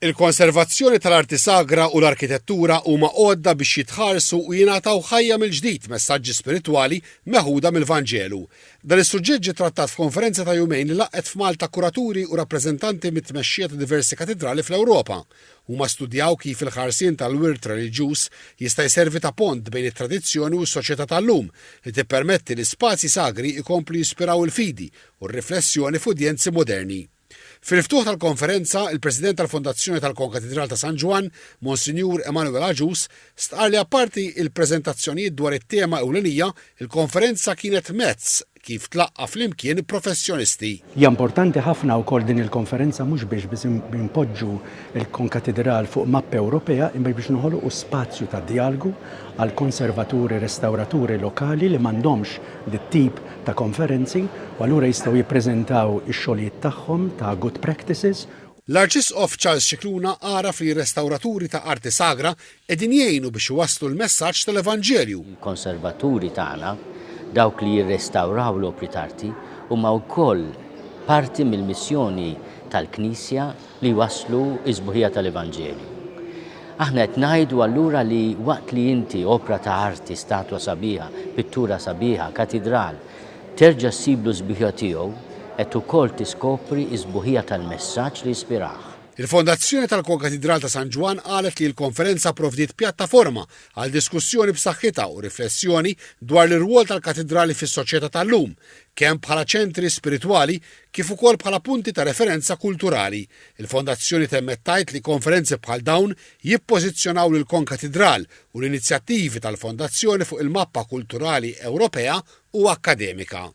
Il-konservazzjoni tal-arti sagra u l-arkitettura huma għodda biex jitħarsu u jingħataw ħajja mill-ġdid messaġġi spiritwali meħuda mill-Vanġelu. Dan is-suġġett ġie trattat f'konferenza ta' jumejn li laqgħet f'Malta kuraturi u rappreżentanti mit-tmexxija ta' diversi katedrali fl-Ewropa. Huma studjaw kif il-ħarsien tal-wirt reliġjuż jista' jservi ta' pont bejn it-tradizzjoni u s-soċjetà tal-lum li tippermetti li spazji sagri jkomplu jispiraw il-fidi u r-riflessjoni f'udjenzi moderni. Fil-ftuħ tal-konferenza, il-President tal-Fondazzjoni tal-Konkatedral ta' San Ġwan, Monsinjur Emanuel Aġus, stqar li apparti il-preżentazzjonijiet dwar it-tema ewlenija, il-konferenza kienet mezz kif tlaqqa flimkien professjonisti. Hija importanti ħafna wkoll din il-konferenza mhux biex impoġġu il-Konkatedral fuq mappa Ewropea imma biex noħolqu spazju ta' dialogu għal konservaturi, restawraturi lokali li m'għandhomx dit-tip ta' konferenzi u allura jistgħu jippreżentaw ix-xogħlijiet tagħhom ta' good practices. L-Arċisqof Charles Cicluna għaraf li restawraturi ta' arti sagra qegħdin jgħinu biex iwasslu l-messaġġ tal-Evanġelju. Konservaturi tagħna dawk li jirrestawraw l-opri tarti huma wkoll parti mill-missjoni tal-Knisja li waslu iż-sbuħija tal-Evanġelju. Aħna qed ngħidu allura li waqt li inti opra ta' arti, statwa sabiħa, pittura sabiħa, katedral, terġa' ssiblu sbuħija tiegħu qed ukoll tiskopri s-sbuħija tal-messaġġ li jispirah. Il-Fondazzjoni tal-Konkatedral ta' San Ġwan qalet li l-konferenza provdiet pjattaforma għal diskussjoni b'saħħitha u riflessjoni dwar l-irwol tal-katedrali fis-soċjetà tal-lum, kemm bħala ċentri spiritwali kif ukoll bħala punti ta' referenza kulturali. Il-Fondazzjoni temmet tgħid li konferenzi bħal dawn jippożizzjonaw lil konkatedral u l-inizjattivi tal-Fondazzjoni fuq il-mappa kulturali Ewropea u akademika.